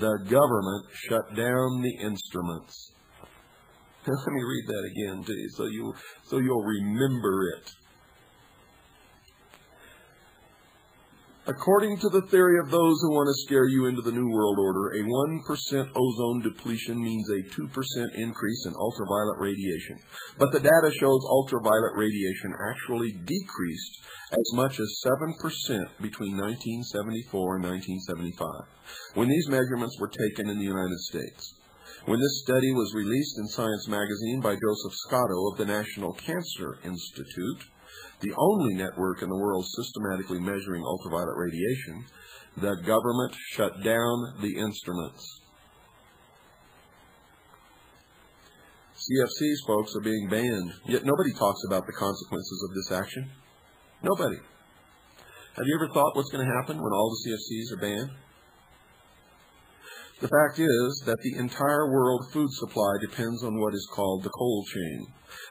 The government shut down the instruments. Let me read that again to you so you'll remember it. According to the theory of those who want to scare you into the New World Order, a 1% ozone depletion means a 2% increase in ultraviolet radiation. But the data shows ultraviolet radiation actually decreased as much as 7% between 1974 and 1975, when these measurements were taken in the United States. When this study was released in Science magazine by Joseph Scotto of the National Cancer Institute, the only network in the world systematically measuring ultraviolet radiation, the government shut down the instruments. CFCs, folks, are being banned, yet nobody talks about the consequences of this action. Nobody. Have you ever thought what's going to happen when all the CFCs are banned? The fact is that the entire world food supply depends on what is called the cold chain,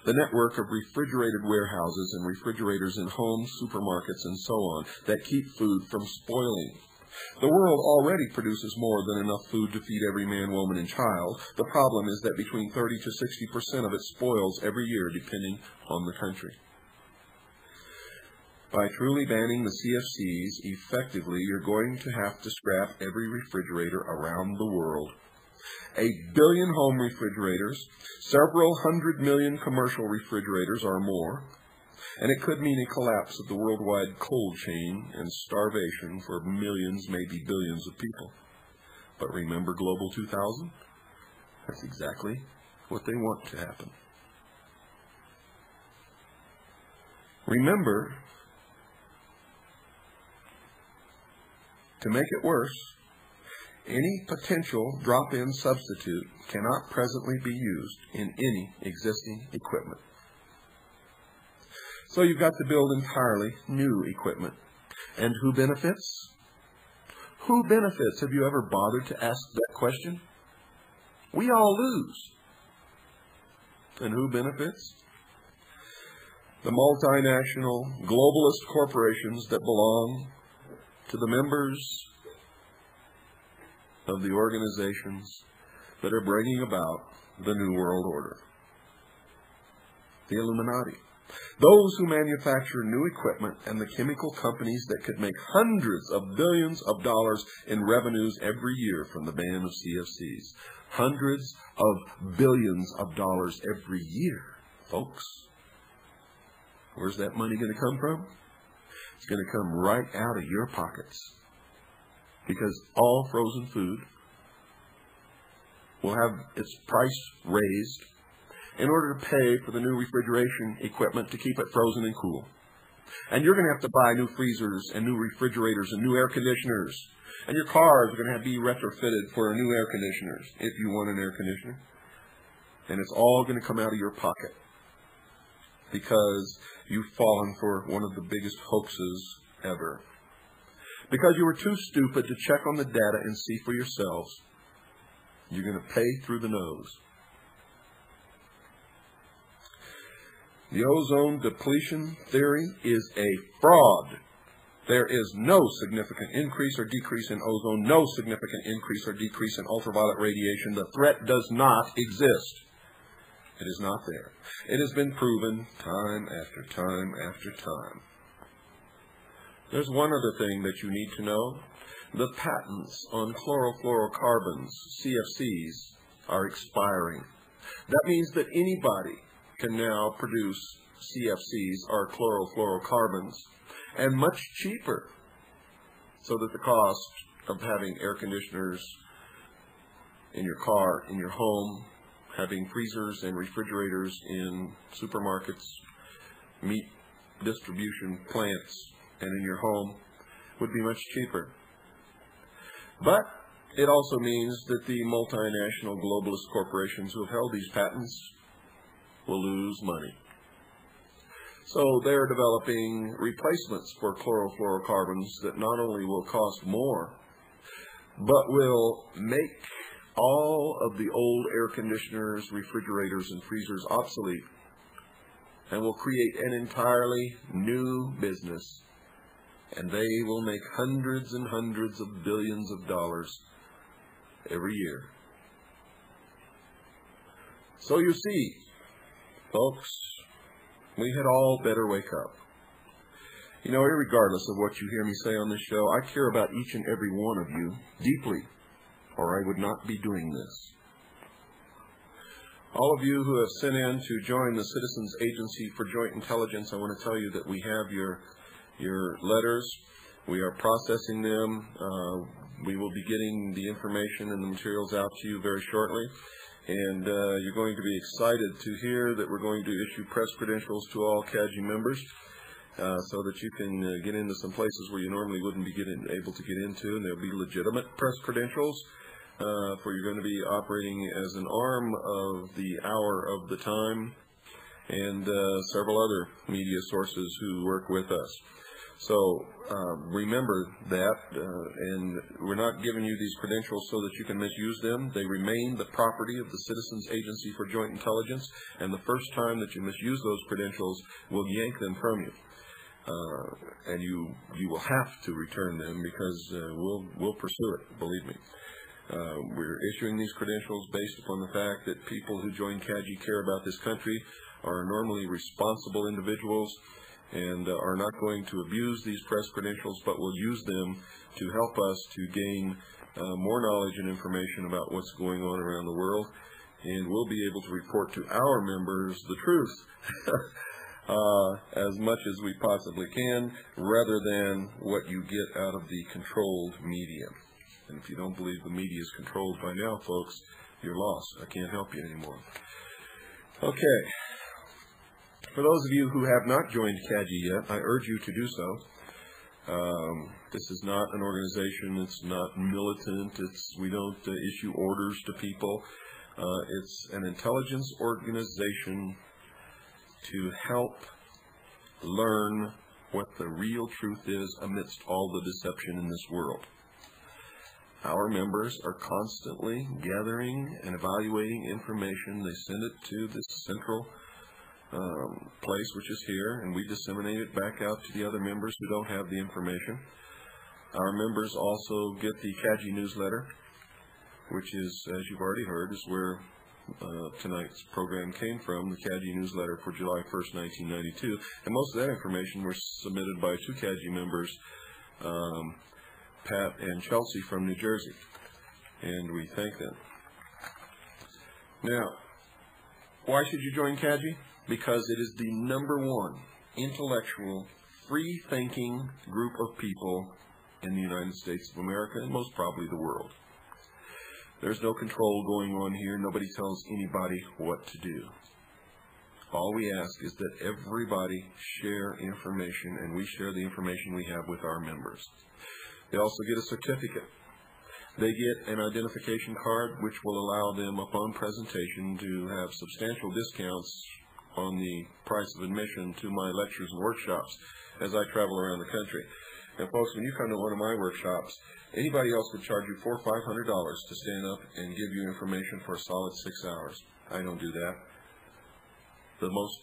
the network of refrigerated warehouses and refrigerators in homes, supermarkets, and so on that keep food from spoiling. The world already produces more than enough food to feed every man, woman, and child. The problem is that between 30 to 60% of it spoils every year, depending on the country. By truly banning the CFCs, effectively, you're going to have to scrap every refrigerator around the world. 1 billion home refrigerators, several 100 million commercial refrigerators or more, and it could mean a collapse of the worldwide cold chain and starvation for millions, maybe billions of people. But remember Global 2000? That's exactly what they want to happen. Remember, to make it worse, any potential drop-in substitute cannot presently be used in any existing equipment. So you've got to build entirely new equipment. And who benefits? Who benefits? Have you ever bothered to ask that question? We all lose. And who benefits? The multinational, globalist corporations that belong to the members of the organizations that are bringing about the New World Order. The Illuminati. Those who manufacture new equipment and the chemical companies that could make hundreds of billions of dollars in revenues every year from the ban of CFCs. Hundreds of billions of dollars every year, folks. Where's that money going to come from? It's going to come right out of your pockets. Because all frozen food will have its price raised in order to pay for the new refrigeration equipment to keep it frozen and cool. And you're going to have to buy new freezers and new refrigerators and new air conditioners. And your cars are going to have to be retrofitted for new air conditioners if you want an air conditioner. And it's all going to come out of your pocket because you've fallen for one of the biggest hoaxes ever. Because you were too stupid to check on the data and see for yourselves, you're going to pay through the nose. The ozone depletion theory is a fraud. There is no significant increase or decrease in ozone, no significant increase or decrease in ultraviolet radiation. The threat does not exist. It is not there. It has been proven time after time after time. There's one other thing that you need to know. The patents on chlorofluorocarbons, CFCs, are expiring. That means that anybody can now produce CFCs or chlorofluorocarbons, and much cheaper, so that the cost of having air conditioners in your car, in your home, having freezers and refrigerators in supermarkets, meat distribution plants, and in your home would be much cheaper. But it also means that the multinational globalist corporations who have held these patents will lose money. So they're developing replacements for chlorofluorocarbons that not only will cost more, but will make all of the old air conditioners, refrigerators, and freezers obsolete, and will create an entirely new business. And they will make hundreds and hundreds of billions of dollars every year. So you see, folks, we had all better wake up. You know, irregardless of what you hear me say on this show, I care about each and every one of you deeply, or I would not be doing this. All of you who have sent in to join the Citizens Agency for Joint Intelligence, I want to tell you that we have your letters. We are processing them. We will be getting the information and the materials out to you very shortly. And you're going to be excited to hear that we're going to issue press credentials to all CAGI members so that you can get into some places where you normally wouldn't be able to get into, and there'll be legitimate press credentials for you're going to be operating as an arm of the Hour of the Time and several other media sources who work with us. So remember that, and we're not giving you these credentials so that you can misuse them. They remain the property of the Citizens Agency for Joint Intelligence, and the first time that you misuse those credentials, we'll yank them from you. And you will have to return them because we'll pursue it, believe me. We're issuing these credentials based upon the fact that people who join CAGI care about this country, are normally responsible individuals, and are not going to abuse these press credentials, but will use them to help us to gain more knowledge and information about what's going on around the world, and we'll be able to report to our members the truth as much as we possibly can, rather than what you get out of the controlled media. And if you don't believe the media is controlled by now, folks, you're lost. I can't help you anymore. Okay. For those of you who have not joined CAGI yet, I urge you to do so. This is not an organization. It's not militant. We don't issue orders to people. It's an intelligence organization to help learn what the real truth is amidst all the deception in this world. Our members are constantly gathering and evaluating information. They send it to this central place, which is here, and we disseminate it back out to the other members who don't have the information. Our members also get the CAGI newsletter, which is, as you've already heard, is where tonight's program came from, the CAGI newsletter for July 1st, 1992. And most of that information was submitted by two CAGI members, Pat and Chelsea from New Jersey, and we thank them. Now, why should you join CAGI? Because it is the #1 intellectual, free-thinking group of people in the United States of America, and most probably the world. There's no control going on here. Nobody tells anybody what to do. All we ask is that everybody share information, and we share the information we have with our members. They also get a certificate. They get an identification card, which will allow them, upon presentation, to have substantial discounts on the price of admission to my lectures and workshops as I travel around the country. And folks, when you come to one of my workshops, anybody else would charge you $400 or $500 to stand up and give you information for a solid 6 hours. I don't do that. The most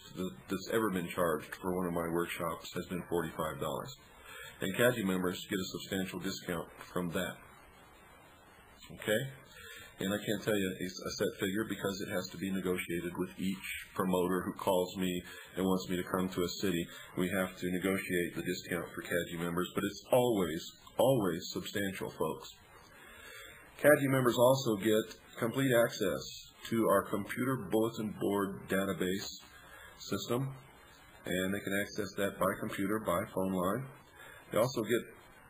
that's ever been charged for one of my workshops has been $45. And CAGI members get a substantial discount from that. Okay? And I can't tell you a set figure because it has to be negotiated with each promoter who calls me and wants me to come to a city. We have to negotiate the discount for CAGI members, but it's always substantial, folks. CAGI members also get complete access to our computer bulletin board database system, and they can access that by computer, by phone line. They also get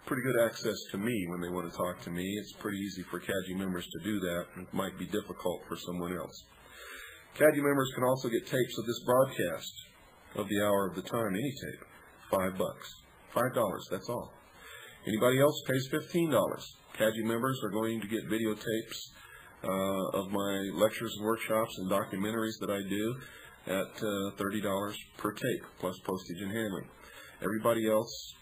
pretty good access to me when they want to talk to me. It's pretty easy for CAGI members to do that. It might be difficult for someone else. CAGI members can also get tapes of this broadcast of the Hour of the Time, any tape, $5. $5, that's all. Anybody else pays $15. CAGI members are going to get videotapes of my lectures and workshops and documentaries that I do at $30 per tape, plus postage and handling. Everybody else,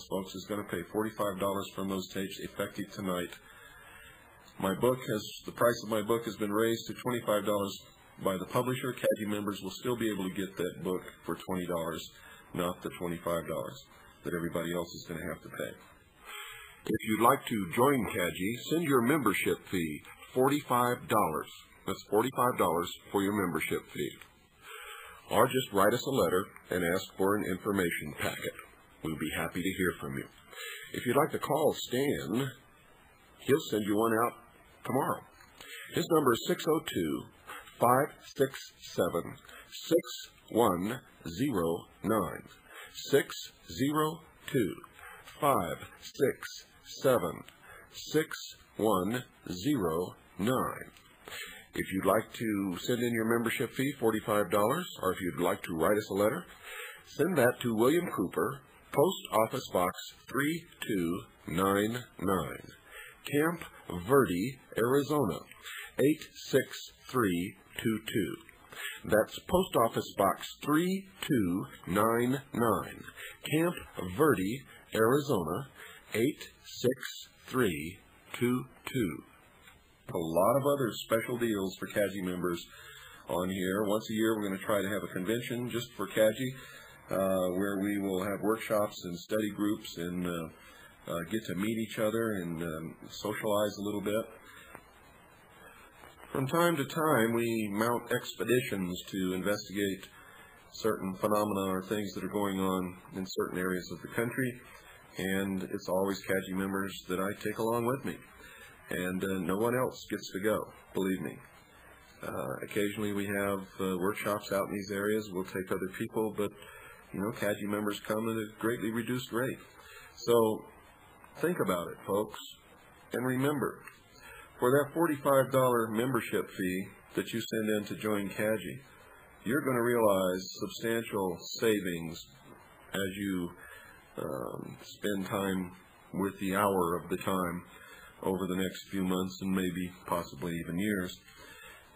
folks, is going to pay $45 from those tapes effective tonight. The price of my book has been raised to $25 by the publisher. CAGI members will still be able to get that book for $20, not the $25 that everybody else is going to have to pay. If you'd like to join CAGI, send your membership fee, $45. That's $45 for your membership fee. Or just write us a letter and ask for an information packet. We'll be happy to hear from you. If you'd like to call Stan, he'll send you one out tomorrow. His number is 602-567-6109. 602-567-6109. If you'd like to send in your membership fee, $45, or if you'd like to write us a letter, send that to William Cooper, Post Office Box 3299, Camp Verde, Arizona, 86322. That's Post Office Box 3299, Camp Verde, Arizona, 86322. A lot of other special deals for CAGI members on here. Once a year, we're going to try to have a convention just for CAGI, where we will have workshops and study groups and get to meet each other and socialize a little bit. From time to time, we mount expeditions to investigate certain phenomena or things that are going on in certain areas of the country, and it's always CAGI members that I take along with me. And no one else gets to go, believe me. Occasionally we have workshops out in these areas. We'll take other people, but, you know, CAGI members come at a greatly reduced rate. So think about it, folks. And remember, for that $45 membership fee that you send in to join CAGI, you're going to realize substantial savings as you spend time with the hour of the time over the next few months and maybe possibly even years.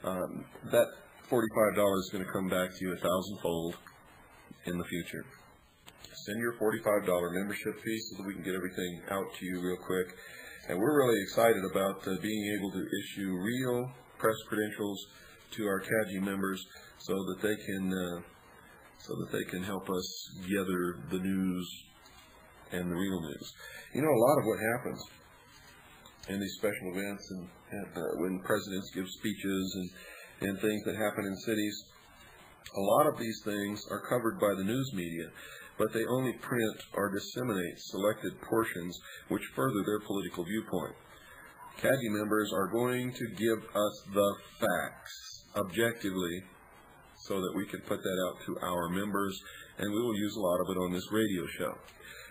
That $45 is going to come back to you 1,000-fold in the future. Send your $45 membership fee so that we can get everything out to you real quick. And we're really excited about being able to issue real press credentials to our CAGI members so that they can help us gather the news and the real news. You know, a lot of what happens in these special events and when presidents give speeches and things that happen in cities, a lot of these things are covered by the news media, but they only print or disseminate selected portions which further their political viewpoint. CAGI members are going to give us the facts objectively so that we can put that out to our members, and we will use a lot of it on this radio show.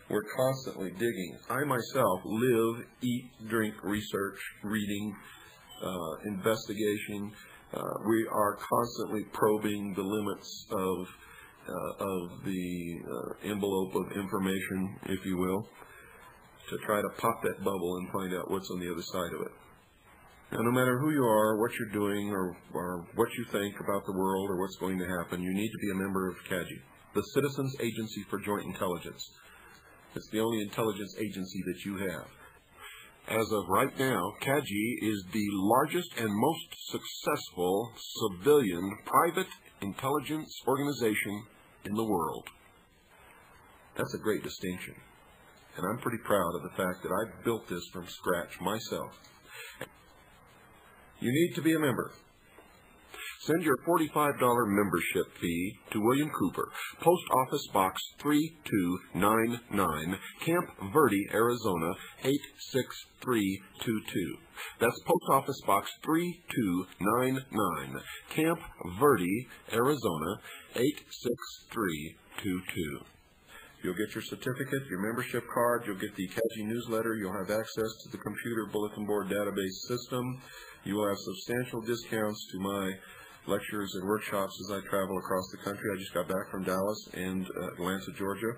We're constantly digging. I myself live, eat, drink, research, reading, investigation. We are constantly probing the limits of the envelope of information, if you will, to try to pop that bubble and find out what's on the other side of it. Now, no matter who you are, what you're doing, or what you think about the world or what's going to happen, you need to be a member of CAGI, the Citizens Agency for Joint Intelligence. It's the only intelligence agency that you have. As of right now, CAGI is the largest and most successful civilian private intelligence organization in the world. That's a great distinction. And I'm pretty proud of the fact that I built this from scratch myself. You need to be a member. Send your $45 membership fee to William Cooper, Post Office Box 3299, Camp Verde, Arizona, 86322. That's Post Office Box 3299, Camp Verde, Arizona, 86322. You'll get your certificate, your membership card, you'll get the CAGI newsletter, you'll have access to the computer bulletin board database system, you will have substantial discounts to my lectures and workshops as I travel across the country. I just got back from Dallas and Atlanta, Georgia.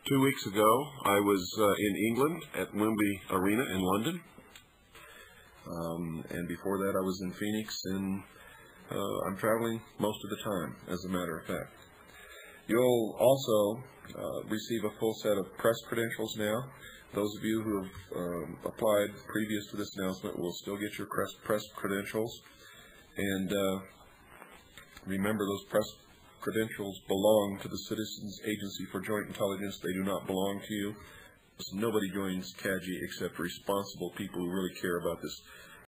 2 weeks ago, I was in England at Wembley Arena in London. And before that, I was in Phoenix, and I'm traveling most of the time, as a matter of fact. You'll also receive a full set of press credentials now. Those of you who have applied previous to this announcement will still get your press credentials. And remember, those press credentials belong to the Citizens Agency for Joint Intelligence. They do not belong to you. Nobody joins CAGI except responsible people who really care about this